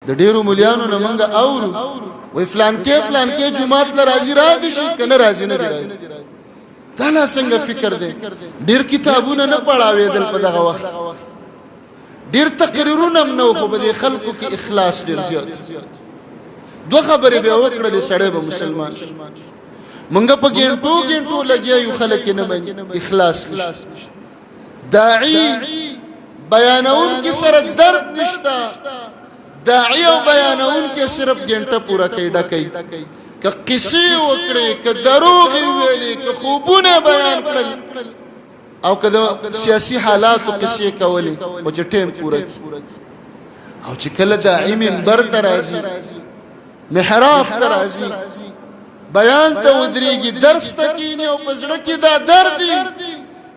د ډیرو مليانو نه منګه اورو وای فلان کې جمعات ل راځي را دي شي کنه راځي نه راځي دا لا څنګه فکر دی ډیر کتابونه نه پڑھاوي دل په دغه وخت ډیر تقریرونه نو خو به خلکو کې اخلاص ډیر زیات دوه خبرې به وکړلې سړی به مسلمان منګه په ګنټو لګیا یو خلک نه باندې اخلاص نشته داعی بیانون کې سره درد نشته داعی او بیانون کې صرف ګنټه پورا کوي ډکې که قصې وکړي که دروغ ویلي که خوبونه بیان کړل او که سیاسي حالات او قصې کولې او چې ټیم پورا او چې کله داعی منبر ته راځي محراب ته راځي بیان ته ودرېږي درس ته کینی او په زړه کې دا درد دی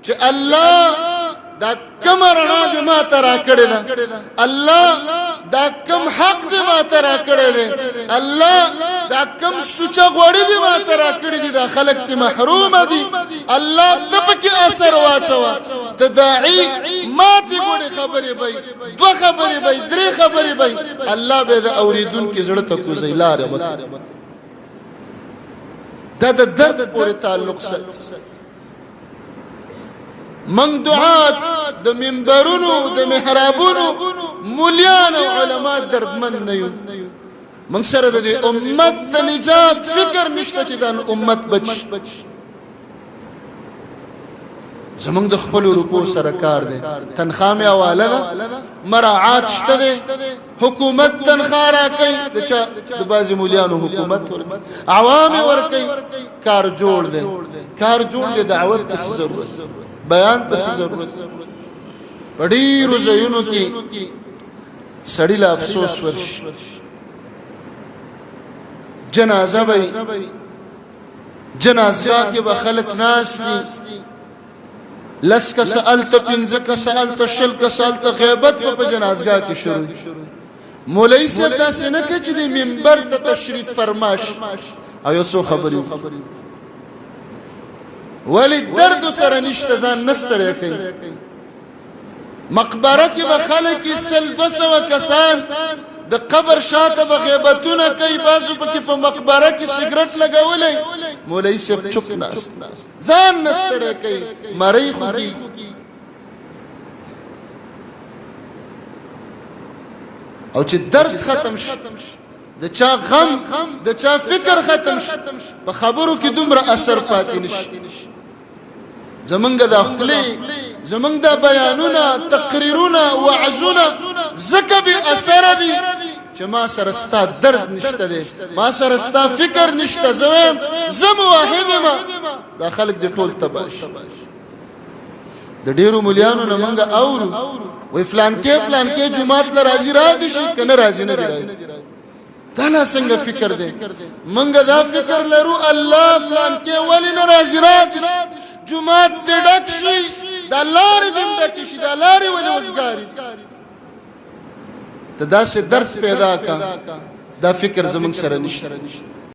چې الله دا کم رڼا دې ما ته راکړې ده الله دا کم حق دې ما ته راکړې ده الله دا کم سوچه غوړې دې ما ته راکړې دي دا خلک ته محروم دي الله ته پکې اثر واچوا ته داعی ما ته ګوړې خبرې وای دوه خبرې وای درې خبرې وای الله به د اوریدونکو زړه ته کوزي لاره وکړي دا د درد پورې تعلق سره من دعات د منبرونو د محرابونو مولیان او علما دردمن نه یو من سره د امت د نجات فکر نشته چې د امت بچ زمونږ د خپل روپو سره کار دی تنخواه مې حواله ده مراعات شته دی حکومت تنخواه راکوي د بعضې مولیانو حکومت عوام ورکوي کار جوړ دی دعوت ته څه ضرورت بیان ته څه ضرورت په ډېرو ځایونو کې سړي له افسوس ورشي جنازه به جنازګاه کې به خلک ناست دي لس که سألت پنځه که سألت شل که سألت غیبت په جنازګاه کې شروع مولوی صاحب داسې نه کوي چې د منبر ته تشریف فرماش او یو څو خبرې ولی درد سره نشته ځان نستړی کوي مقبره کې به خلک سل 200 کسان د قبر شاته به غیبتونه کوي بعضو پکې په مقبره کې سیګریټ لګولی مولوی صاحب چپ ناست ځان نستړی کوي مری خوږي او چې درد ختم شي د چا غم د چا فکر ختم شي په خبرو کې دومره اثر پاتې نشي زمونږ د خپلې زمونږ د بیانونه تقریرونه وعظونه ځکه بې اثره دي چې ما سره ستا درد نشته دی ما سره ستا فکر نشته زه وایم زه موحد یم دا خلک دې ټول تباه شي د ډېرو مولیانو نه موږ اورو وای فلان کې جمعات له راځي را دي شي که نه راځي نه راځي دا لا څنګه فکر دی موږ دا فکر لرو الله فلان کې ولې نه راځي جمعات دې ډک شي دا لارې دې ډکې شي دا لارې ولې وزګاري ته داسې درس پیدا کا دا فکر زموږ سره نشته